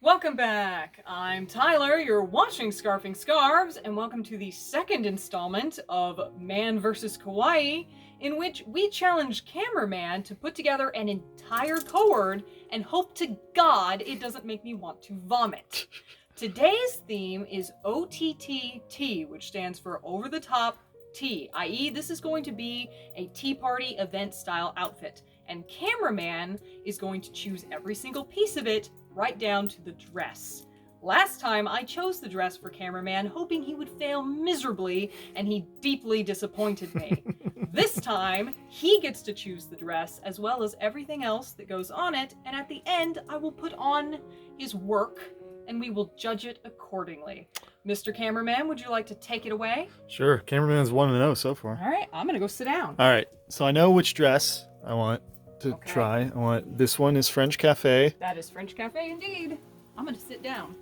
Welcome back! I'm Tyler, you're watching Scarfing Scarves, and welcome to the second installment of Man vs. Kawaii, in which we challenge Cameraman to put together an entire cohort and hope to God it doesn't make me want to vomit. Today's theme is OTTT, which stands for Over the Top Tea, i.e. this is going to be a tea party event style outfit, and Cameraman is going to choose every single piece of it right down to the dress. Last time I chose the dress for Cameraman hoping he would fail miserably, and he deeply disappointed me. This time, he gets to choose the dress as well as everything else that goes on it, and at the end I will put on his work and we will judge it accordingly. Mr. Cameraman, would you like to take it away? Sure. Cameraman's 1-0 so far. All right, I'm gonna go sit down. All right. So I know which dress I want to try. I want this one is French Cafe. That is French Cafe indeed. I'm gonna sit down.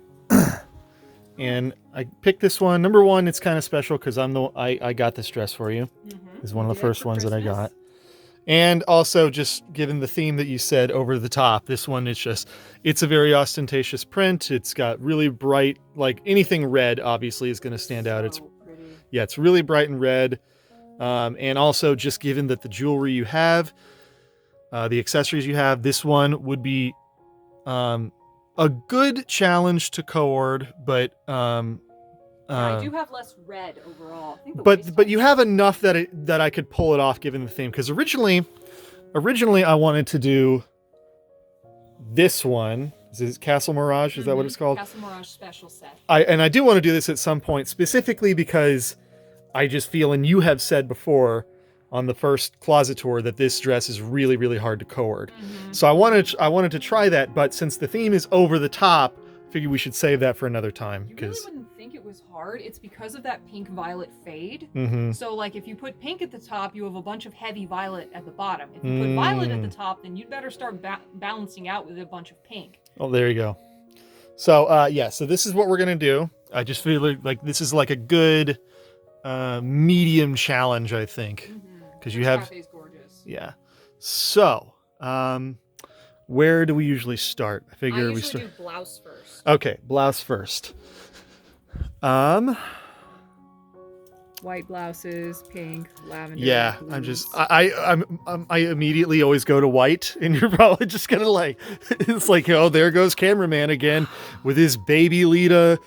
And I picked this one. Number one, it's kind of special because I got this dress for you. It's one of the first ones that I got. And also, just given the theme that you said, over the top, this one is it's a very ostentatious print. It's got really bright, like anything red obviously is going to stand out. It's pretty. Yeah, it's really bright and red. And also, just given that the jewelry you have, the accessories you have, this one would be a good challenge to coord, but I do have less red overall. I think but you have enough that I could pull it off given the theme. Because originally I wanted to do this one. Is it Castle Mirage? Is that what it's called? Castle Mirage special set. I do want to do this at some point, specifically because I just feel, and you have said before on the first closet tour, that this dress is really, really hard to coord. So I wanted to try that, but since the theme is over the top, I figured we should save that for another time. You really wouldn't think it was hard. It's because of that pink violet fade. So like if you put pink at the top, you have a bunch of heavy violet at the bottom. If you put violet at the top, then you'd better start balancing out with a bunch of pink. Oh, there you go. So yeah, so this is what we're gonna do. I just feel like this is like a good medium challenge, I think, because you have. Cafe's gorgeous. Yeah. So where do we usually start? I figure I we usually start. do blouse first. Okay, blouse first. White blouses, pink, lavender. Yeah, blues. I'm just I immediately always go to white, and you're probably just gonna like, it's like, oh, there goes Cameraman again with his baby Lita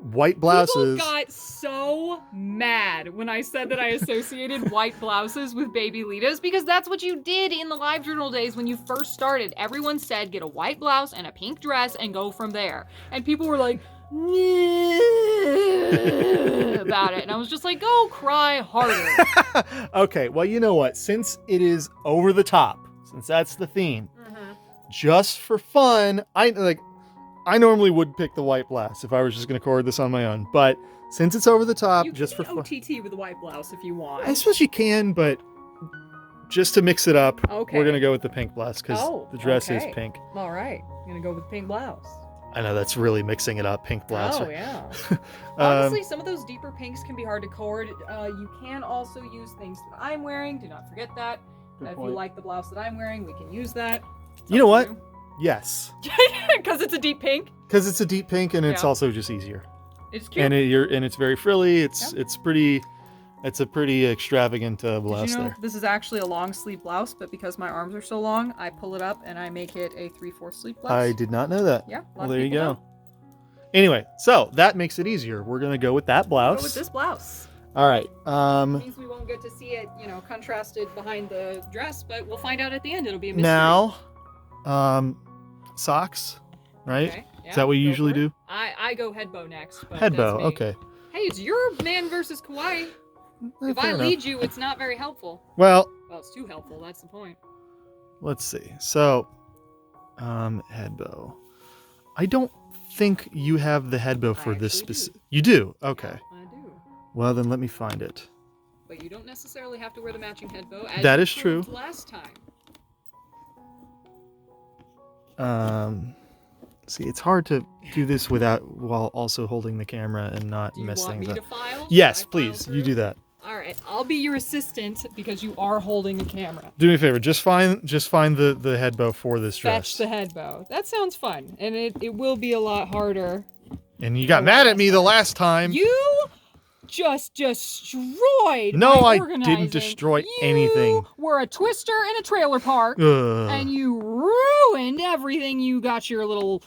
white blouses. People got so mad when I said that I associated white blouses with baby Litas, because that's what you did in the live journal days when you first started. Everyone said get a white blouse and a pink dress and go from there. And people were like, about it, and I was just like, go cry harder. Okay, well, you know what? Since it is over the top, since that's the theme, just for fun, I normally would pick the white blouse if I was just going to record this on my own, but since it's over the top, you just for can fun. OTT with a white blouse if you want. I suppose you can, but just to mix it up, Okay. we're going to go with the pink blouse because the dress is pink. All right, I'm gonna go with pink blouse. I know that's really mixing it up, pink blouse. Oh, yeah. Honestly, some of those deeper pinks can be hard to coord. You can also use things that I'm wearing. Do not forget that. Good If point. you like the blouse that I'm wearing, we can use that. It's You know up what? to Yes. Because it's a deep pink. Because it's a deep pink and it's Yeah. also just easier. It's cute. And it's very frilly. It's a pretty extravagant blouse Did you know there. this is actually a long sleeve blouse, but because my arms are so long, I pull it up and I make it a 3/4 sleeve blouse. I did not know that. Yeah. Well, there you go. Anyway, so that makes it easier. We're gonna go with that blouse. Go with this blouse. All right. It means we won't get to see it, contrasted behind the dress, but we'll find out at the end. It'll be a mystery. Now, socks, right? Okay, yeah, Is that what you go usually for it. do? I go head bow next. But Head that's bow. me. Okay. Hey, it's your man versus Kawaii. If I Fair enough. lead you, it's not very helpful. Well, Well, it's too helpful. That's the point. let's see. So, head bow. I don't think you have the head bow for this actually do. specific. You do? Okay. I do. Well, then let me find it. But you don't necessarily have to wear the matching head bow. As That you is true. proved Last time. See, it's hard to do this while also holding the camera and not Do you mess want things me up. to file? Should Yes, I file please. You through? do that. All right. right, I'll be your assistant because you are holding a camera. Do me a favor. Just find the head bow for this dress. Fetch the head bow. That sounds fun, and it will be a lot harder. And you got mad at me the last time. You just destroyed No, my I organizing. didn't destroy anything. You were a twister in a trailer park, Ugh. and you ruined everything. You got your little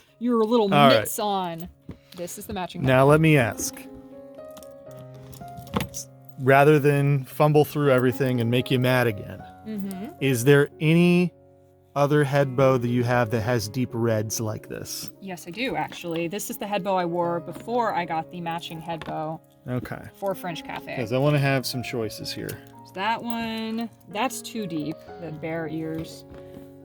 mitts on. This is the matching. Now let me ask. Rather than fumble through everything and make you mad again, is there any other head bow that you have that has deep reds like this? Yes, I do, actually. This is the head bow I wore before I got the matching head bow. Okay. For French Cafe. Because I want to have some choices here. So that one, that's too deep, the bear ears.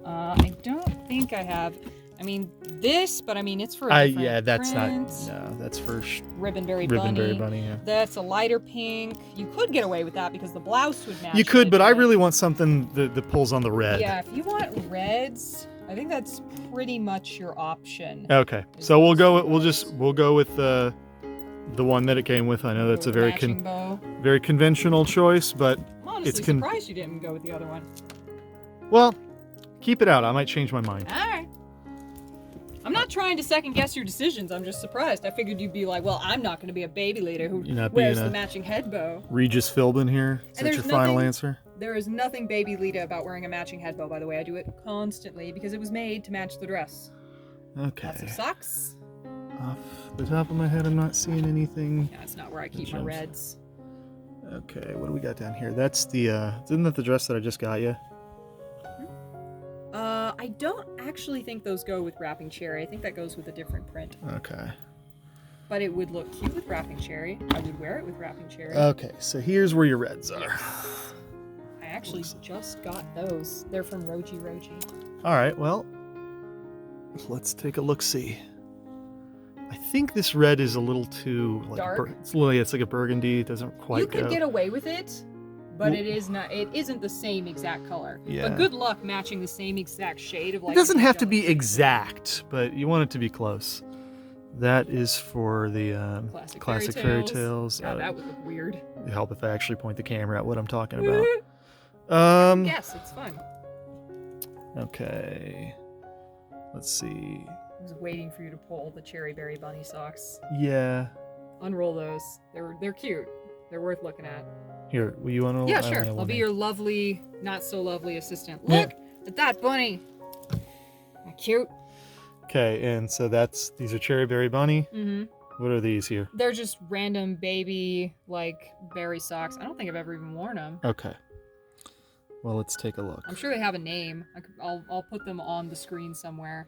I don't think I have, I mean, this, but I mean, it's for a different yeah, that's print. not, no, that's for Ribbonberry Bunny, yeah. That's a lighter pink. You could get away with that because the blouse would match. You could, but I it. really want something that pulls on the red. Yeah, if you want reds, I think that's pretty much your option. Okay, so we'll go with the one that it came with. I know that's a very very conventional choice, but I'm honestly surprised you didn't go with the other one. Well, keep it out. I might change my mind. All right. I'm not trying to second guess your decisions. I'm just surprised. I figured you'd be like, well, I'm not going to be a baby leader who wears the matching head bow. Regis Philbin here. Is that your final answer? There is nothing baby Lita about wearing a matching head bow, by the way. I do it constantly because it was made to match the dress. Okay. Lots of socks. Off the top of my head, I'm not seeing anything. Yeah, it's not where I keep my reds. Okay, what do we got down here? That's the, isn't that the dress that I just got you? I don't actually think those go with Wrapping Cherry. I think that goes with a different print. Okay. But it would look cute with Wrapping Cherry. I would wear it with Wrapping Cherry. Okay, so here's where your reds are. Yes. I actually just got those. They're from Roji. All right, well, let's take a look-see. I think this red is a little too dark. It's like a burgundy. It doesn't quite. You could get away with it, but it isn't the same exact color. Yeah. But good luck matching the same exact shade of like. It doesn't have to be exact, but you want it to be close. That is for the classic fairy tales. God, that would look weird. It'd help if I actually point the camera at what I'm talking about. Yes, it's fun. Okay. Let's see. I was waiting for you to pull the Cherry Berry Bunny socks. Yeah. Unroll those. They're cute. They're worth looking at. Here, will you unroll? Yeah, sure. I'll be your lovely, not so lovely assistant. Look at that bunny. Cute. Okay, and so these are Cherry Berry Bunny. Mm-hmm. What are these here? They're just random baby, like, berry socks. I don't think I've ever even worn them. Okay. Well, let's take a look. I'm sure they have a name. I'll put them on the screen somewhere.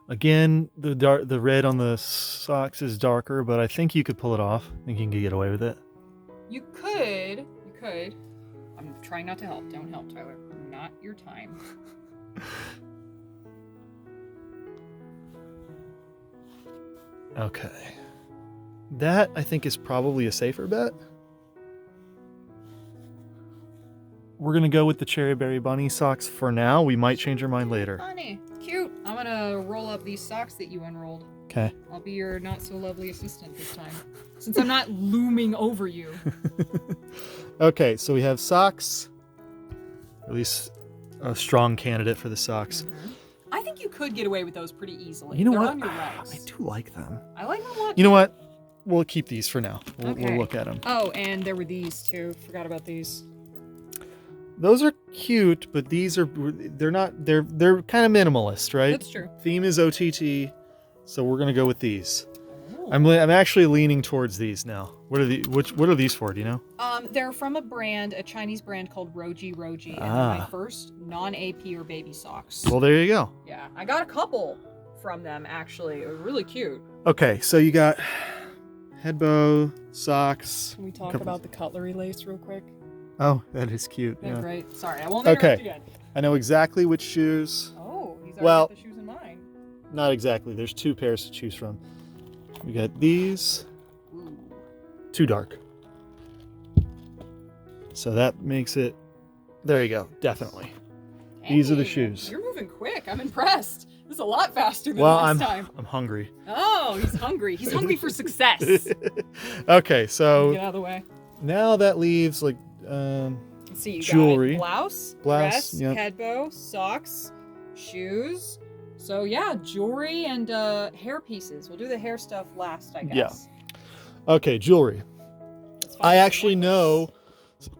Again, the red on the socks is darker, but I think you could pull it off. I think you can get away with it. You could. I'm trying not to help. Don't help, Tyler. Not your time. Okay. That, I think, is probably a safer bet. We're going to go with the Cherry Berry Bunny socks for now. We might change our mind later. Funny. Cute. I'm going to roll up these socks that you unrolled. Okay. I'll be your not-so-lovely assistant this time, since I'm not looming over you. Okay, so we have socks. At least a strong candidate for the socks. Mm-hmm. I think you could get away with those pretty easily. You know They're what? on your legs. I do like them. I like them a lot. You know what? We'll keep these for now. We'll Okay. look at them. Oh, and there were these too. Forgot about these. Those are cute, but they're not. They're kind of minimalist, right? That's true. Theme is OTT, so we're gonna go with these. Oh. I'm actually leaning towards these now. What are these for? Do you know? They're from a Chinese brand called Roji, and they're my first non-AP or baby socks. Well, there you go. Yeah, I got a couple from them actually. It was really cute. Okay, so you got head bow, socks. Can we talk about the cutlery lace real quick? Oh, that is cute. They're yeah. great. Sorry, I won't interrupt again. I know exactly which shoes. Oh, these are the shoes in mine. Not exactly. There's two pairs to choose from. We got these. Ooh. Too dark. So that makes it. There you go. Definitely. Dang, these are the shoes. You're moving quick. I'm impressed. This is a lot faster than Well, last time. I'm hungry. Oh, he's hungry. He's hungry for success. Okay, so Get out of the way. now that leaves like Let's see, you jewelry. got blouse, dress, yep. head bow, socks, shoes. So yeah, jewelry and hair pieces. We'll do the hair stuff last, I guess. Yeah. Okay, jewelry. Let's find I some actually necklace.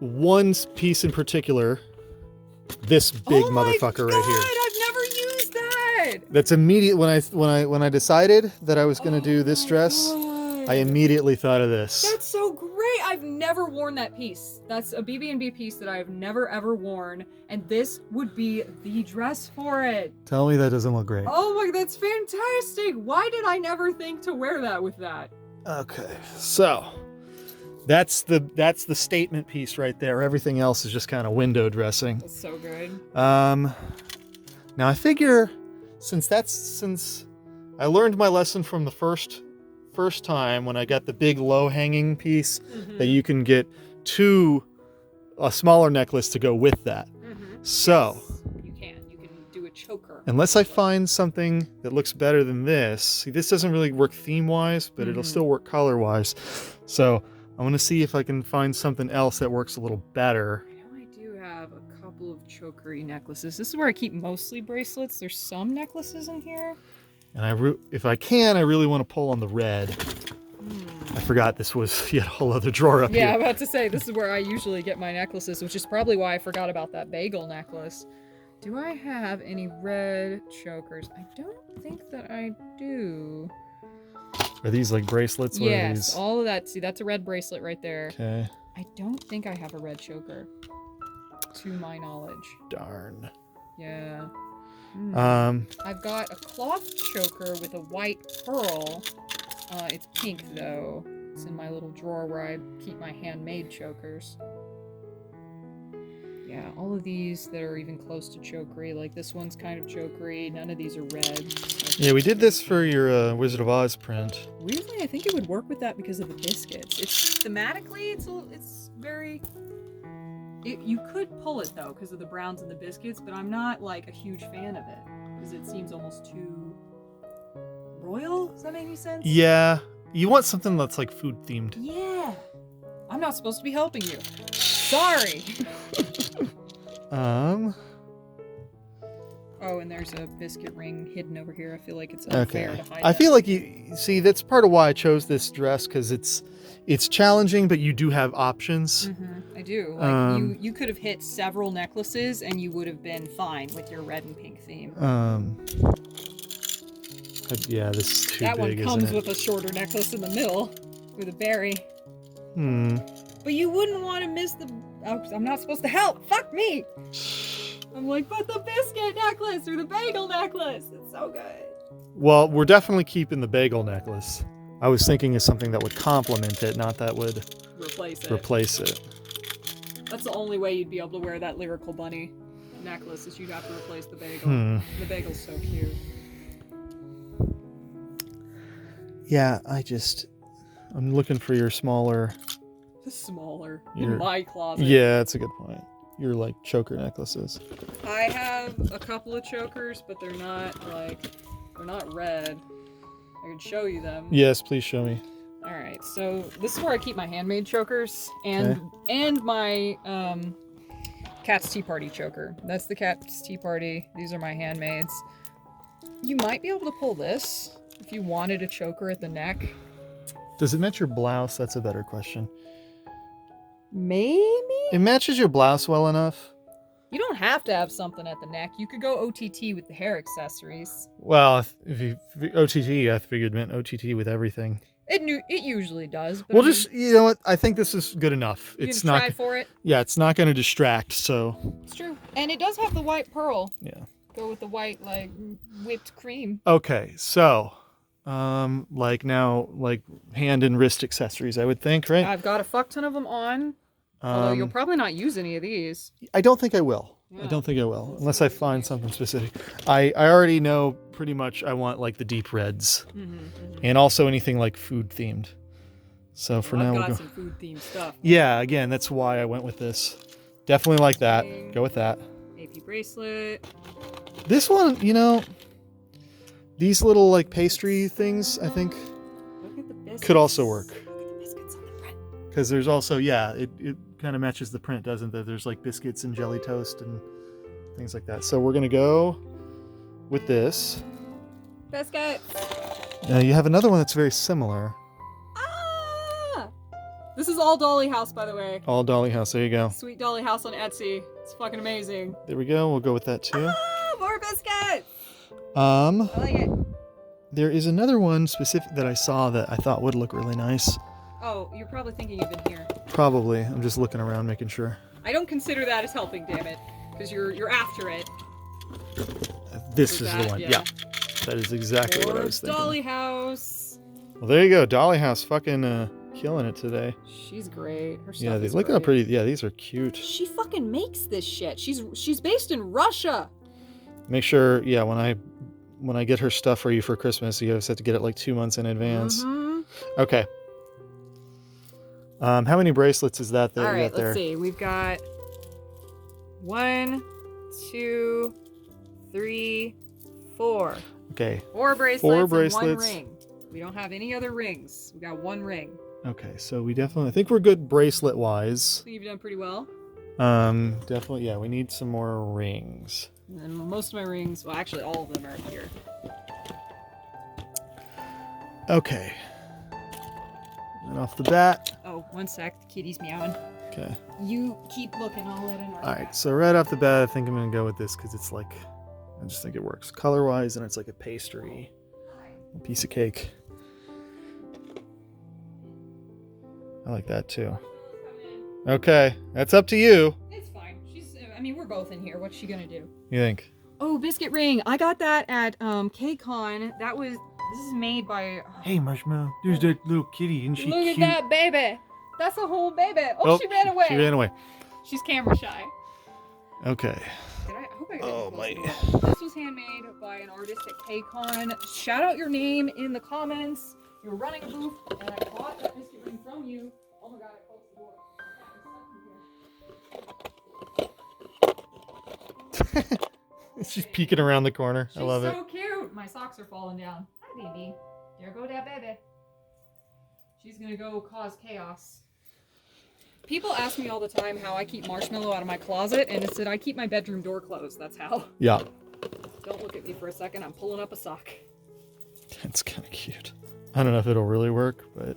know one piece in particular. This big motherfucker right here. I've never used that. That's immediate when I decided that I was going to do this dress. God. I immediately thought of this. That's so great. I've never worn that piece. That's a BB&B piece that I've never ever worn, and this would be the dress for it. Tell me that doesn't look great. Oh my, that's fantastic. Why did I never think to wear that with that? Okay, so that's the statement piece right there. Everything else is just kind of window dressing. That's so good. Now I figure since I learned my lesson from the first time when I got the big low hanging piece that you can get a smaller necklace to go with that. So yes, you can do a choker. unless I find something that looks better than this, see, this doesn't really work theme wise, but it'll still work color wise. So I want to see if I can find something else that works a little better. I know I do have a couple of chokery necklaces. This is where I keep mostly bracelets. There's some necklaces in here. And if I can, I really want to pull on the red. I forgot this was yet a whole other drawer up Yeah, here. I'm about to say, this is where I usually get my necklaces, which is probably why I forgot about that bagel necklace. Do I have any red chokers? I don't think that I do. Are these like bracelets? What are Yes, these? all of that. See, that's a red bracelet right there. Okay. I don't think I have a red choker, to my knowledge. Darn. Yeah. I've got a cloth choker with a white pearl. It's pink though. It's in my little drawer where I keep my handmade chokers. Yeah, all of these that are even close to chokery, like this one's kind of chokery. None of these are red. Yeah, we did this for your Wizard of Oz print. Weirdly, I think it would work with that because of the biscuits. It's thematically, it's very. You could pull it though because of the browns and the biscuits, but I'm not like a huge fan of it because it seems almost too royal. Does that make any sense? Yeah, you want something that's like food themed. Yeah. I'm not supposed to be helping you. Sorry. Oh, and there's a biscuit ring hidden over here. I feel like it's unfair Okay. to hide I that. feel like you see that's part of why I chose this dress because it's challenging, but you do have options. I do. Like you could have hit several necklaces and you would have been fine with your red and pink theme. Yeah, this is too That big, one comes isn't it? with a shorter necklace in the middle with a berry. But you wouldn't want to miss the. Oh, I'm not supposed to help. Fuck me. I'm like, but the biscuit necklace or the bagel necklace. It's so good. Well, we're definitely keeping the bagel necklace. I was thinking of something that would complement it, not that would Replace it. it. That's the only way you'd be able to wear that lyrical bunny necklace is you'd have to replace the bagel. The bagel's so cute. Yeah, I'm looking for your smaller. Smaller. Your- In my closet. Yeah, that's a good point. Your like choker necklaces. I have a couple of chokers, but they're not red. I can show you them. Yes, please show me. All right, so this is where I keep my handmade chokers and my Cat's Tea Party choker. That's the Cat's Tea Party. These are my handmaids. You might be able to pull this if you wanted a choker at the neck. Does it match your blouse? That's a better question. Maybe? It matches your blouse well enough. You don't have to have something at the neck. You could go OTT with the hair accessories. Well, if you OTT, I figured meant OTT with everything. It usually does. But We'll I mean, just, you know what? I think this is good enough. you It's can not. try for it. Yeah, it's not going to distract. So. It's true. And it does have the white pearl. Yeah. Go with the white, like, whipped cream. Okay, so, like hand and wrist accessories, I would think, right? I've got a fuck ton of them on. Although you'll probably not use any of these. I don't think I will. Yeah. I don't think I will, unless I find something specific. I already know pretty much I want like the deep reds, and also anything like food themed. So for now, I've we'll got go. some food themed stuff. Yeah, again, that's why I went with this. Definitely like that. Go with that. AP bracelet. This one, you know, These little like pastry things, I think, Look at the biscuits. could also work. Look at the biscuits on the print. Because there's also, yeah, it kind of matches the print, doesn't it? There's like biscuits and jelly toast and things like that. So we're going to go with this. Biscuits. Now you have another one that's very similar. Ah! This is all Dolly House, by the way. All Dolly House. There you go. Sweet Dolly House on Etsy. It's fucking amazing. There we go. We'll go with that too. Ah, more biscuits. I like it. There is another one specific that I saw that I thought would look really nice. Oh, you're probably thinking of in here. Probably. I'm just looking around making sure. I don't consider that as helping, damn it. Because you're after it. This is the one. Yeah. That is exactly what I was thinking. Dolly House. Well, there you go. Dolly House fucking killing it today. She's great. Her stuff Yeah, is look great. how pretty. Yeah, these are cute. She fucking makes this shit. She's based in Russia. Make sure, yeah, when I get her stuff for you for Christmas, you always have to get it like 2 months in advance. Mm-hmm. Okay. How many bracelets is that All you right, got there? let's see. We've got 1, 2, 3, 4. Okay. 4 bracelets, Four bracelets. and 1 ring. We don't have any other rings. We got 1 ring. Okay, so we definitely, I think we're good bracelet wise. I think you've done pretty well. Definitely, yeah, we need some more rings. And most of my rings, well, actually all of them are here. Okay. And off the bat. Oh, 1 sec. The kitty's meowing. Okay. You keep looking. I'll let in. All right, so right off the bat, I think I'm gonna go with this because it's like, I just think it works color wise, and it's like a pastry, a piece of cake. I like that too. Okay, that's up to you. It's fine. I mean, we're both in here. What's she gonna do? You think? Oh, biscuit ring. I got that at KCON. This is made by. Hey, Marshmallow, there's that little kitty, isn't she Look cute? at that baby. That's a whole baby. Oh, she ran away. She ran away. She's camera shy. Okay. I hope I got Oh, it my. close. This was handmade by an artist at KCON. Shout out your name in the comments. You were running a booth, and I bought that biscuit ring from you. Oh my god, I closed the door. She's peeking around the corner. I love She's it. so cute. My socks are falling down. Hi, baby. There go that baby. She's gonna go cause chaos. People ask me all the time how I keep Marshmallow out of my closet, and it's that I keep my bedroom door closed. That's how. Yeah. Don't look at me for a second. I'm pulling up a sock. That's kind of cute. I don't know if it'll really work, but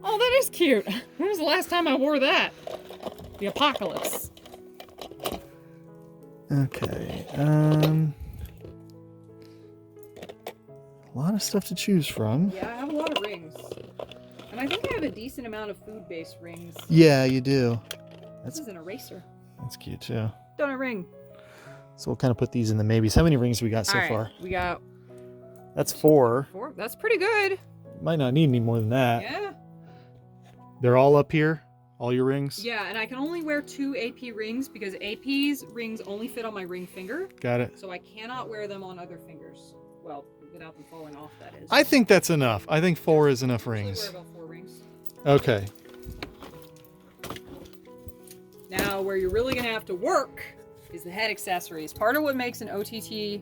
Oh, that is cute. When was the last time I wore that? The apocalypse. okay. A lot of stuff to choose from. Yeah, I have a lot of rings. And I think I have a decent amount of food-based rings. Yeah, you do. This is an eraser. That's cute too. Donut ring. So we'll kind of put these in the maybes. How many rings we got so All right, far? we got That's 4. 4. That's pretty good. Might not need any more than that. Yeah. They're all up here? All your rings? Yeah, and I can only wear 2 AP rings because AP's rings only fit on my ring finger. Got it. So I cannot wear them on other fingers. Well, without them falling off, that is. I think that's enough. I think 4 is enough I usually rings. wear about 4 rings. Okay. Now, where you're really gonna have to work is the head accessories. Part of what makes an OTT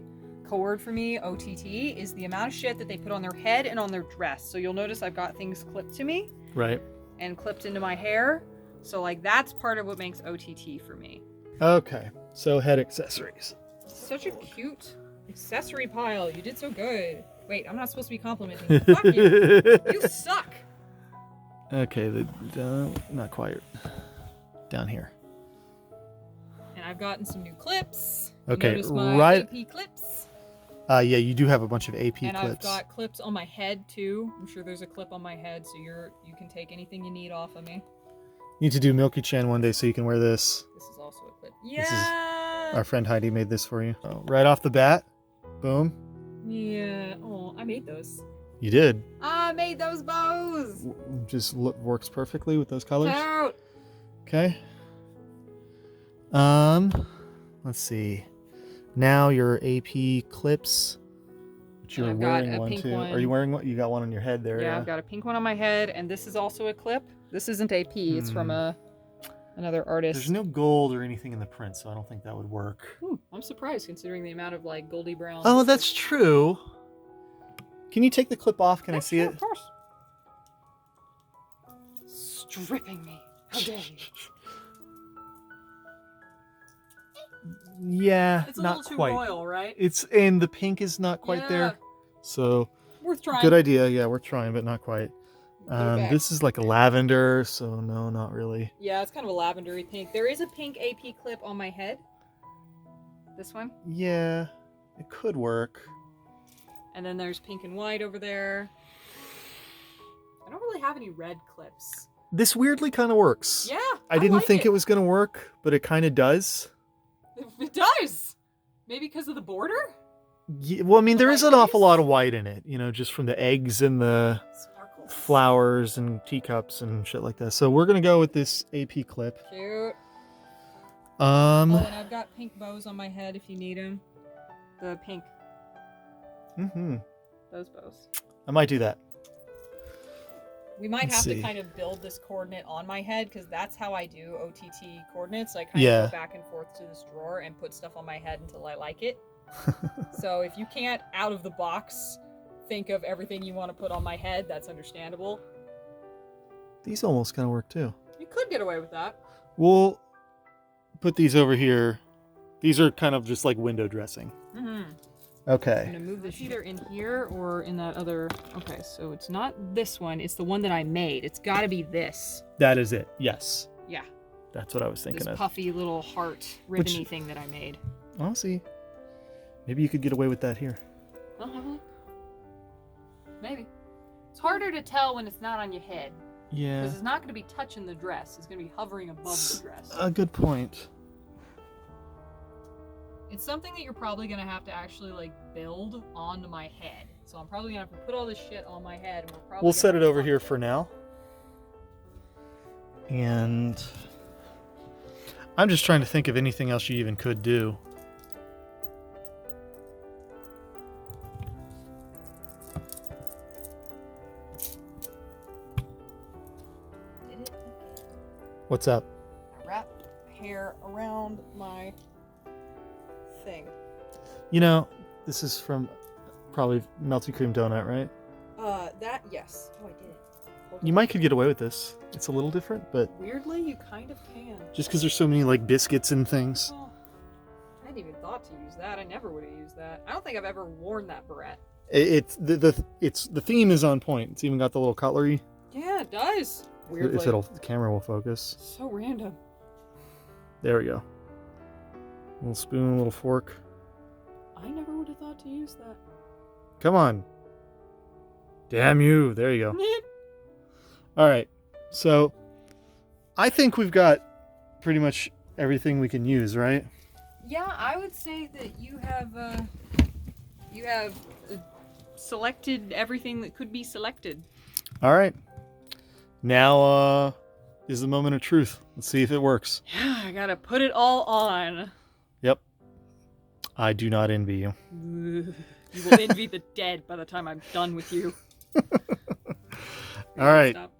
cord for me, OTT, is the amount of shit that they put on their head and on their dress. So you'll notice I've got things clipped to me Right. and clipped into my hair. So like that's part of what makes OTT for me. Okay. So head accessories. Such a cute accessory pile. You did so good. Wait, I'm not supposed to be complimenting you. Fuck you. You suck. Okay, not quite. Down here. And I've gotten some new clips. Okay, Notice my right- AP clips. Yeah, you do have a bunch of AP And clips. I've got clips on my head too. I'm sure there's a clip on my head, so you can take anything you need off of me. Need to do Milky Chan one day so you can wear this. This is also a clip. This is Yeah. Our friend Heidi made this for you. So, right off the bat, boom. Yeah. Oh, I made those. You did. I made those bows. Just works perfectly with those colors. Out. Okay. Let's see. Now your AP clips. Which you're I've got wearing a one pink too. one. Are you wearing one? You got one on your head there. Yeah, I've got a pink one on my head, and this is also a clip. This isn't AP. It's from another artist. There's no gold or anything in the print, so I don't think that would work. I'm surprised considering the amount of like goldy brown. Oh, that's true. Can you take the clip off? Can I Yeah, see sure, it? Of course. Stripping me. How dare you? Yeah, It's a not little too quite. royal, right? And the pink is not quite there. So Worth trying. good idea. Yeah, we're trying, but not quite. Put it back. This is like a lavender, so no, not really. Yeah, it's kind of a lavendery pink. There is a pink AP clip on my head. This one. Yeah, it could work. And then there's pink and white over there. I don't really have any red clips. This weirdly kind of works. Yeah, I didn't like think it was going to work, but it kind of does. It does. Maybe because of the border? Yeah, well, I mean, there white is an awful base? lot of white in it, just from the eggs and the Sparkles. flowers and teacups and shit like that. So we're going to go with this AP clip. Cute. Oh, Um, and I've got pink bows on my head if you need them. The pink. Those bows. I might do that. We might Let's have see. to kind of build this coordinate on my head because that's how I do OTT coordinates. I kind Yeah. of go back and forth to this drawer and put stuff on my head until I like it. So if you can't, out of the box, think of everything you want to put on my head, that's understandable. These almost kind of work too. You could get away with that. We'll put these over here. These are kind of just like window dressing. Mm-hmm. Okay. I'm gonna move this either in here or in that other. Okay, so it's not this one. It's the one that I made. It's got to be this. That is it. Yes. Yeah. That's what I was thinking This of. puffy little heart ribbony thing that I made. I'll see. Maybe you could get away with that here. I'll have a look. Maybe. It's harder to tell when it's not on your head. Yeah. Because it's not going to be touching the dress. It's going to be hovering above the dress. A good point. It's something that you're probably going to have to actually, like, build onto my head. So I'm probably going to have to put all this shit on my head. And We'll set it over here for now. And I'm just trying to think of anything else you even could do. Did it? What's up? I wrap hair around my thing. This is from probably Melty Cream Donut, right? Yes. Oh, I did it. You might could get away with this. It's a little different, but Weirdly, you kind of can. just because there's so many like biscuits and things. Oh, I hadn't even thought to use that. I never would have used that. I don't think I've ever worn that barrette. The theme is on point. It's even got the little cutlery. Yeah, it does. Weirdly. If the camera will focus. So random. There we go. Little spoon, little fork. I never would have thought to use that. Come on. Damn you. There you go. All right. So I think we've got pretty much everything we can use, right? Yeah, I would say that you have selected everything that could be selected. All right. Now is the moment of truth. Let's see if it works. Yeah, I gotta put it all on. Yep. I do not envy you. You will envy the dead by the time I'm done with you. All right. Stop.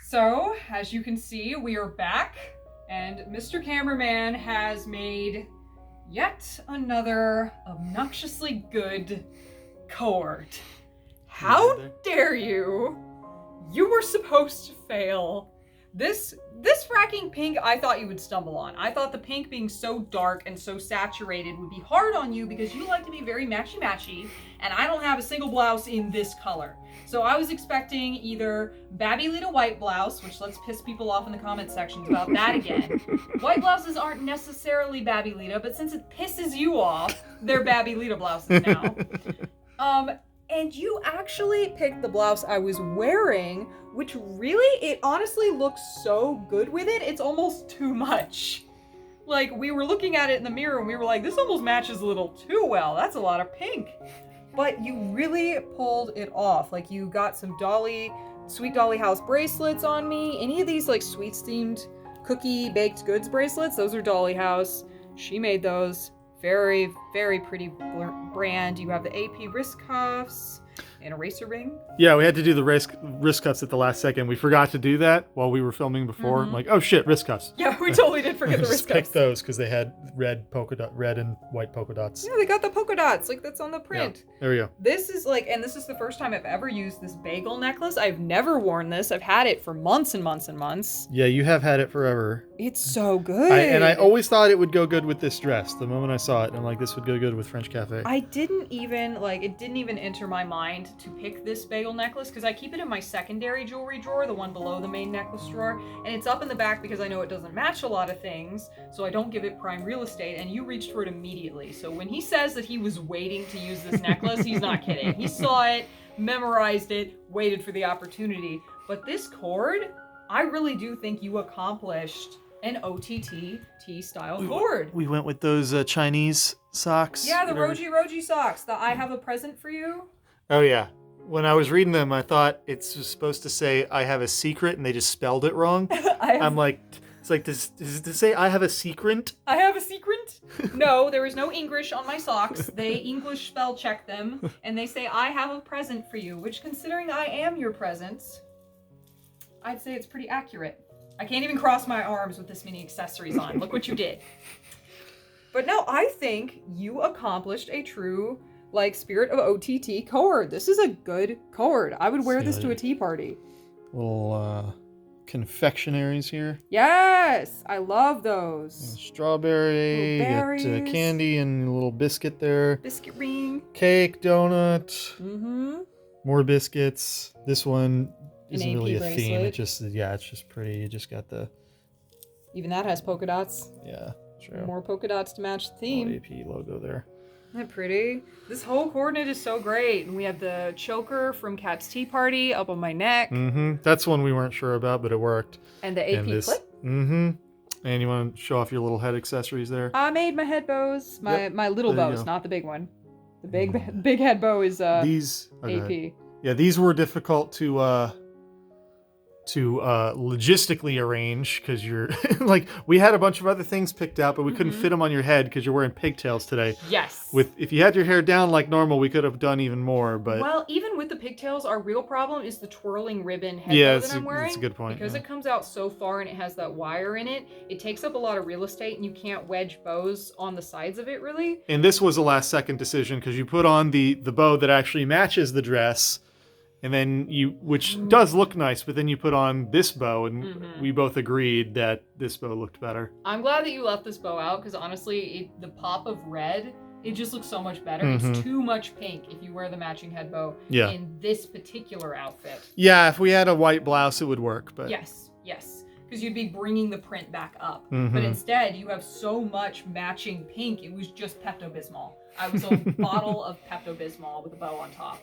So, as you can see, we are back, and Mr. Cameraman has made yet another obnoxiously good cohort. How dare you? You were supposed to fail. This fracking pink I thought you would stumble on. I thought the pink being so dark and so saturated would be hard on you because you like to be very matchy-matchy, and I don't have a single blouse in this color. So I was expecting either Babylita white blouse, which let's piss people off in the comment sections about that again. White blouses aren't necessarily Babylita, but since it pisses you off, they're Babylita blouses now. And you actually picked the blouse I was wearing, which really, it honestly looks so good with it, it's almost too much. Like, we were looking at it in the mirror and we were like, this almost matches a little too well. That's a lot of pink. but you really pulled it off. Like, you got some Sweet Dolly House bracelets on me. Any of these, like, sweets themed cookie baked goods bracelets, those are Dolly House. She made those. Very, very pretty brand. You have the AP wrist cuffs and a racer ring. Yeah, we had to do the wrist cuffs at the last second. We forgot to do that while we were filming before. I'm like, oh shit, wrist cuffs. Yeah, we totally did forget the wrist cuffs. Picked those because they had red and white polka dots. Yeah, they got the polka dots, like that's on the print. Yeah, there we go. This is like, and this is the first time I've ever used this bagel necklace. I've never worn this. I've had it for months and months and months. Yeah, you have had it forever. It's so good. I always thought it would go good with this dress. The moment I saw it, I'm like, this would go good with French Cafe. It didn't even enter my mind to pick this bagel necklace because I keep it in my secondary jewelry drawer, the one below the main necklace drawer, and it's up in the back because I know it doesn't match a lot of things, so I don't give it prime real estate, and you reached for it immediately. So when he says that he was waiting to use this necklace, he's not kidding. He saw it, memorized it, waited for the opportunity. But this cord, I really do think you accomplished an OTT style cord. We went with those Chinese socks. Yeah, the Roji socks. The I have a present for you. Oh yeah. When I was reading them, I thought it's supposed to say I have a secret, and they just spelled it wrong. I'm like, it's like, does it say I have a secret? I have a secret? No, there is no English on my socks. They English spell check them, and they say I have a present for you, which, considering I am your presents, I'd say it's pretty accurate. I can't even cross my arms with this many accessories on. Look what you did. But no, I think you accomplished a true, like, spirit of OTT cord. This is a good cord. I would wear this to a tea party. Little confectionaries here. Yes, I love those. And strawberry, got candy and a little biscuit there. Biscuit ring. Cake, donut. Mm-hmm. More biscuits. This one isn't really a bracelet. theme. It's just pretty. You just got the. Even that has polka dots. Yeah, true. More polka dots to match the theme. AP logo there. Isn't that pretty? This whole coordinate is so great. And we have the choker from Kat's Tea Party up on my neck. Mm-hmm. That's one we weren't sure about, but it worked. And the AP clip. Mm-hmm. And you want to show off your little head accessories there? I made my head bows. My little bows, not the big one. The big head bow is these AP. Yeah, these were difficult to logistically arrange because you're like, we had a bunch of other things picked out, but we couldn't fit them on your head because you're wearing pigtails today. Yes. If you had your hair down like normal, we could have done even more. But well, even with the pigtails, our real problem is the twirling ribbon headband that I'm wearing. That's a good point. Because it comes out so far and it has that wire in it, it takes up a lot of real estate and you can't wedge bows on the sides of it really. And this was a last second decision because you put on the bow that actually matches the dress. And then which does look nice, but then you put on this bow, and we both agreed that this bow looked better. I'm glad that you left this bow out, because honestly, the pop of red, it just looks so much better. It's too much pink if you wear the matching head bow in this particular outfit. Yeah, if we had a white blouse, it would work. But yes, because you'd be bringing the print back up. But instead, you have so much matching pink, it was just Pepto-Bismol. I was a bottle of Pepto-Bismol with a bow on top.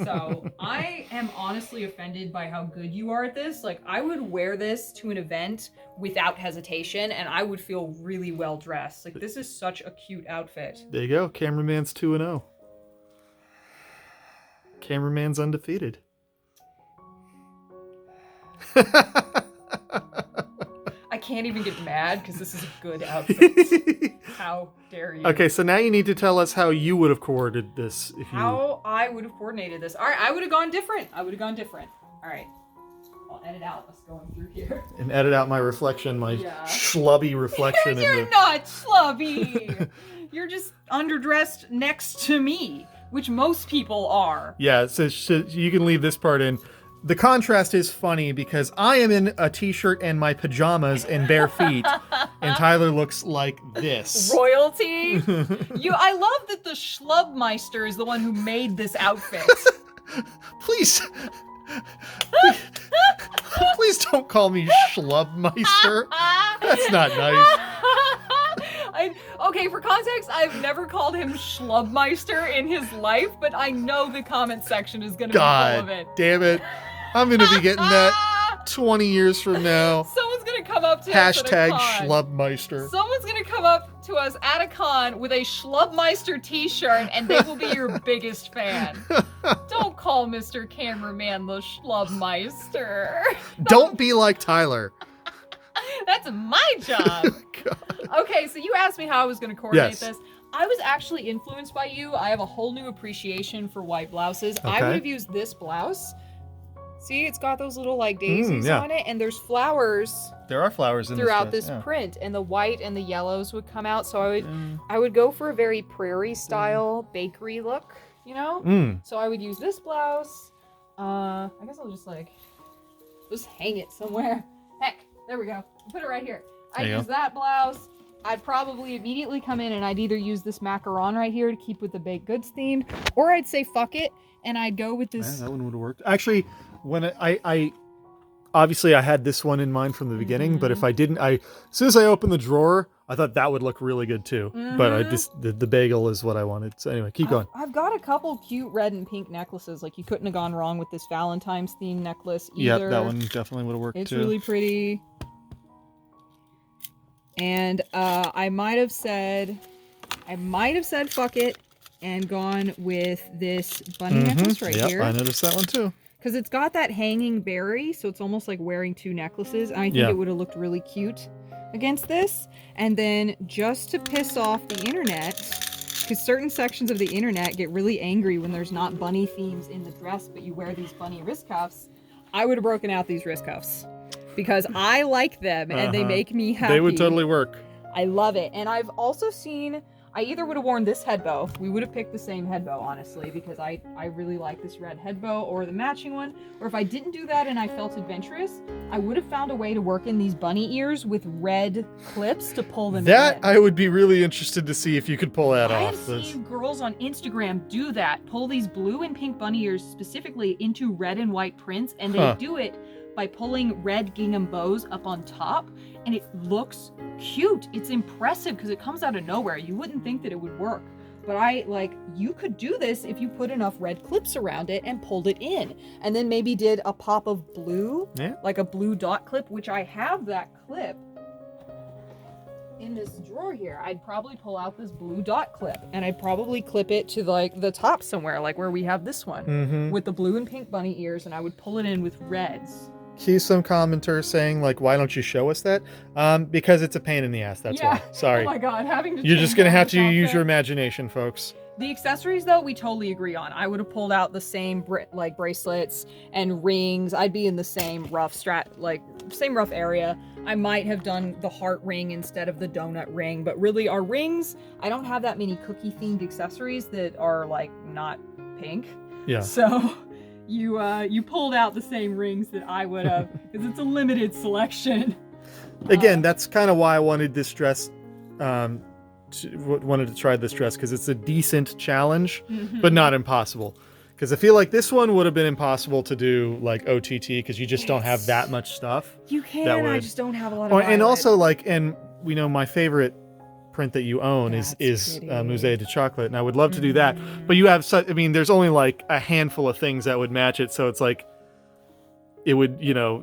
So I am honestly offended by how good you are at this. Like, I would wear this to an event without hesitation, and I would feel really well dressed. Like, this is such a cute outfit. There you go. Cameraman's 2-0. Cameraman's undefeated. I can't even get mad because this is a good outfit. How dare you? Okay, so now you need to tell us how you would have coordinated this. How I would have coordinated this. All right, I would have gone different. All right. I'll edit out us going through here. And edit out my reflection, my schlubby reflection. You're not schlubby. You're just underdressed next to me, which most people are. Yeah, so you can leave this part in. The contrast is funny because I am in a t-shirt and my pajamas and bare feet, and Tyler looks like this. Royalty? I love that the Schlubmeister is the one who made this outfit. Please don't call me Schlubmeister. That's not nice. Okay, for context, I've never called him Schlubmeister in his life, but I know the comment section is going to be full of it. God damn it. I'm going to be getting that 20 years from now. Someone's going to come up to #Schlubmeister. Someone's going to come up to us at a con with a Schlubmeister t-shirt and they will be your biggest fan. Don't call Mr. Cameraman the Schlubmeister. Don't be like Tyler. That's my job. Okay, so you asked me how I was going to coordinate this. I was actually influenced by you. I have a whole new appreciation for white blouses. Okay. I would have used this blouse. See, it's got those little like daisies on it, and there's flowers. There are flowers in throughout this print, and the white and the yellows would come out. So I would go for a very prairie style bakery look, you know. So I would use this blouse. I guess I'll just hang it somewhere. Heck, there we go. Put it right here. I'd use that blouse. I'd probably immediately come in and I'd either use this macaron right here to keep with the baked goods theme, or I'd say fuck it and I'd go with this. That one would have worked. Actually, when I obviously I had this one in mind from the beginning, but if I didn't, as soon as I opened the drawer, I thought that would look really good too. But I just the bagel is what I wanted. So anyway, keep going. I've got a couple cute red and pink necklaces. Like you couldn't have gone wrong with this Valentine's themed necklace either. Yep, that one definitely would have worked too. It's really pretty. And I might have said fuck it and gone with this bunny necklace right here. I noticed that one too. Because it's got that hanging berry, so it's almost like wearing two necklaces. And I think it would have looked really cute against this. And then just to piss off the internet, because certain sections of the internet get really angry when there's not bunny themes in the dress, but you wear these bunny wrist cuffs, I would have broken out these wrist cuffs. Because I like them and they make me happy. They would totally work. I love it. And I've also seen, I either would have worn this head bow. We would have picked the same head bow, honestly, because I really like this red head bow or the matching one. Or if I didn't do that and I felt adventurous, I would have found a way to work in these bunny ears with red clips to pull them in. That I would be really interested to see if you could pull that off. I have seen girls on Instagram do that. Pull these blue and pink bunny ears specifically into red and white prints, and they do it by pulling red gingham bows up on top, and it looks cute. It's impressive because it comes out of nowhere. You wouldn't think that it would work, but you could do this if you put enough red clips around it and pulled it in, and then maybe did a pop of blue, like a blue dot clip, which I have that clip in this drawer here. I'd probably pull out this blue dot clip and I'd probably clip it to like the top somewhere, like where we have this one with the blue and pink bunny ears, and I would pull it in with reds. Here's some commenters saying, like, why don't you show us that? Because it's a pain in the ass, that's why. Sorry. Oh my god, having to You're just going to have to use your imagination, folks. The accessories, though, we totally agree on. I would have pulled out the same, bracelets and rings. I'd be in the same rough same rough area. I might have done the heart ring instead of the donut ring, but really our rings, I don't have that many cookie-themed accessories that are, like, not pink. Yeah. So you pulled out the same rings that I would have, because it's a limited selection. Again, that's kind of why I wanted this dress, wanted to try this dress, because it's a decent challenge, but not impossible. Because I feel like this one would have been impossible to do, like, OTT, because you just don't have that much stuff. You can, I just don't have a lot of and also, like, and we know my favorite print that you own is Musée de Chocolat, and I would love to do that, but you have such, I mean, there's only like a handful of things that would match it, so it's like it would,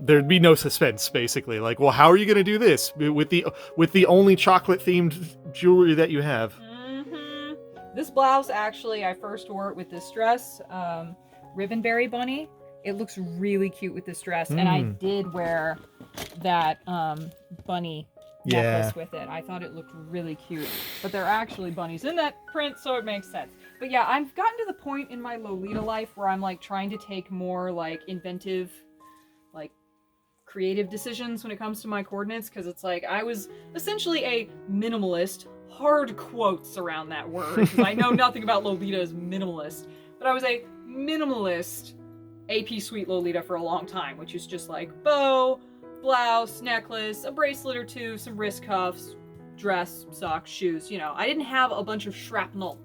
there'd be no suspense, basically. Like, well, how are you going to do this with the only chocolate themed jewelry that you have? This blouse, actually, I first wore it with this dress, Ribbonberry Bunny. It looks really cute with this dress, and I did wear that bunny necklace with it. I thought it looked really cute, but there are actually bunnies in that print, so it makes sense. But yeah, I've gotten to the point in my Lolita life where I'm like trying to take more like inventive, like creative decisions when it comes to my coordinates, because it's like I was essentially a minimalist, hard quotes around that word, because I know nothing about Lolita as minimalist, but I was a minimalist AP Suite Lolita for a long time, which is just like bow, blouse, necklace, a bracelet or two, some wrist cuffs, dress, socks, shoes. I didn't have a bunch of shrapnel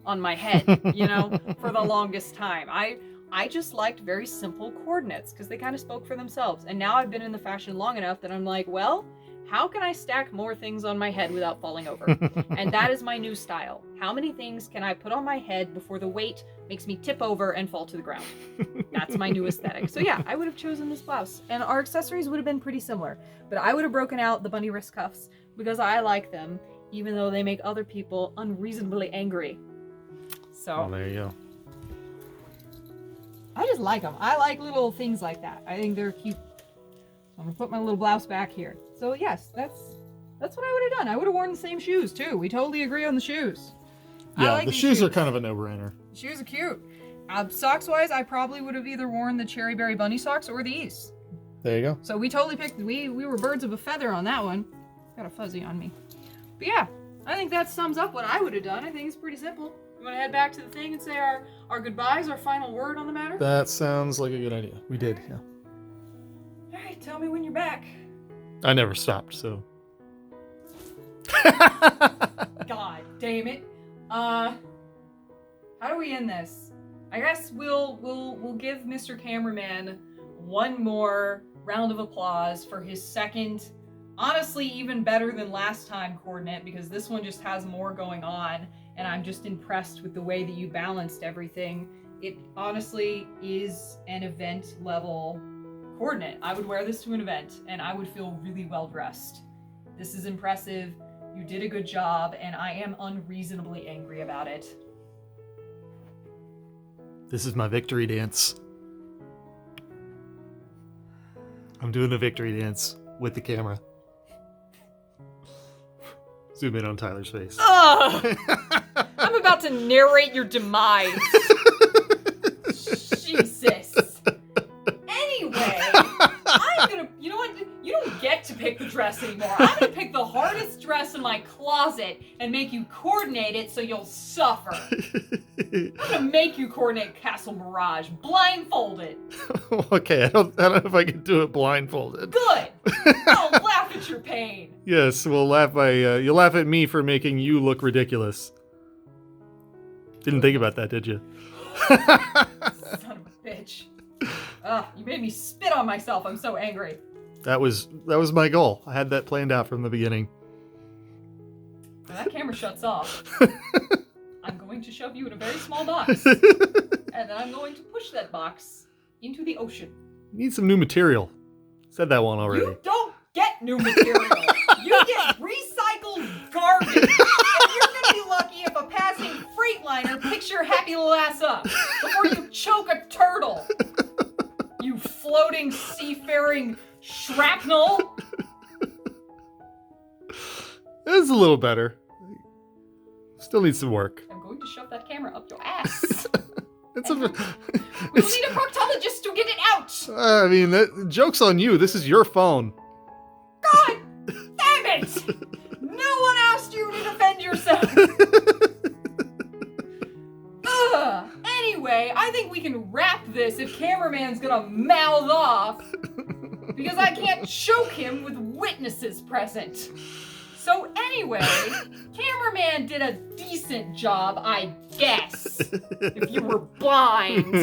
on my head, for the longest time. I just liked very simple coordinates because they kind of spoke for themselves. And now I've been in the fashion long enough that I'm like, well, how can I stack more things on my head without falling over? And that is my new style. How many things can I put on my head before the weight makes me tip over and fall to the ground? That's my new aesthetic. So yeah, I would have chosen this blouse. And our accessories would have been pretty similar. But I would have broken out the bunny wrist cuffs because I like them. even though they make other people unreasonably angry. So, Oh, there you go. I just like them. I like little things like that. I think they're cute. I'm gonna put my little blouse back here. So yes, that's what I would have done. I would have worn the same shoes too. We totally agree on the shoes. Yeah, like the these shoes are kind of a no-brainer. Shoes are cute. Socks wise, I probably would have either worn the Cherry Berry Bunny socks or these. There you go. So we totally picked. We were birds of a feather on that one. Got a fuzzy on me. But yeah, I think that sums up what I would have done. I think it's pretty simple. You want to head back to the thing and say our goodbyes, our final word on the matter? That sounds like a good idea. We did, yeah. All right, tell me when you're back. I never stopped, so. God damn it. How do we end this? I guess we'll give Mr. Cameraman one more round of applause for his second, honestly even better than last time coordinate, because this one just has more going on, and I'm just impressed with the way that you balanced everything. It honestly is an event level coordinate. I would wear this to an event and I would feel really well dressed. This is impressive. You did a good job, and I am unreasonably angry about it. This is my victory dance. I'm doing the victory dance with the camera. Zoom in on Tyler's face. Ugh! I'm about to narrate your demise. Jesus. Anyway, I'm gonna, you know what? You don't get to pick the dress anymore. I'm gonna pick the hardest dress in my closet and make you coordinate it so you'll suffer. I'm gonna make you coordinate Castle Mirage, blindfolded. Okay, I don't know if I can do it blindfolded. Good. I'll laugh at your pain. Yes, we'll laugh you'll laugh at me for making you look ridiculous. Didn't think about that, did you? Son of a bitch. Ugh, you made me spit on myself. I'm so angry. That was my goal. I had that planned out from the beginning. When that camera shuts off, I'm going to shove you in a very small box. And then I'm going to push that box into the ocean. Need some new material. Said that one already. You don't get new material. You get recycled garbage. And you're going to be lucky if a passing Freightliner picks your happy little ass up before you choke a turtle. You floating, seafaring shrapnel. It's a little better. Still needs some work. I'm going to shove that camera up your ass. We will need a proctologist to get it out. I mean, joke's on you. This is your phone. God damn it! No one asked you to defend yourself. Ugh. Anyway, I think we can wrap this if Cameraman's gonna mouth off, because I can't choke him with witnesses present. So anyway, Cameraman did a decent job, I guess, if you were blind.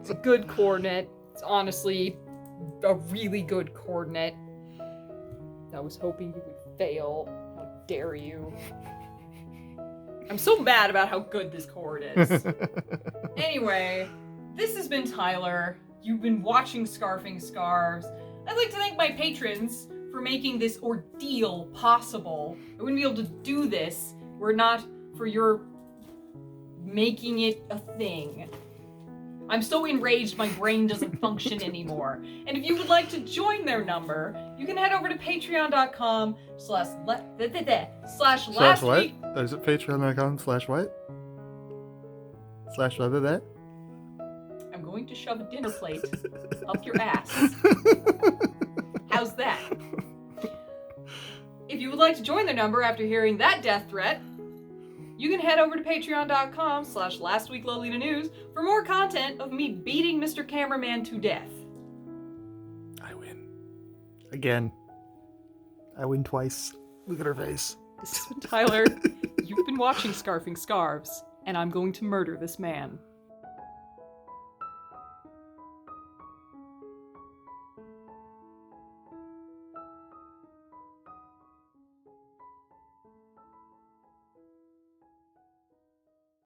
It's a good coordinate. It's honestly a really good coordinate. I was hoping you would fail. How dare you? I'm so mad about how good this cord is. Anyway, this has been Tyler. You've been watching Scarfing Scarves. I'd like to thank my patrons for making this ordeal possible. I wouldn't be able to do this were not for your making it a thing. I'm so enraged my brain doesn't function anymore. And if you would like to join their number, you can head over to patreon.com slash last week. Is it patreon.com/what? /what? I'm going to shove a dinner plate up your ass. How's that? If you would like to join their number after hearing that death threat, you can head over to patreon.com /lastweeklolita-news for more content of me beating Mr. Cameraman to death. I win. Again. I win twice. Look at her face. This has been Tyler. You've been watching Scarfing Scarves, and I'm going to murder this man.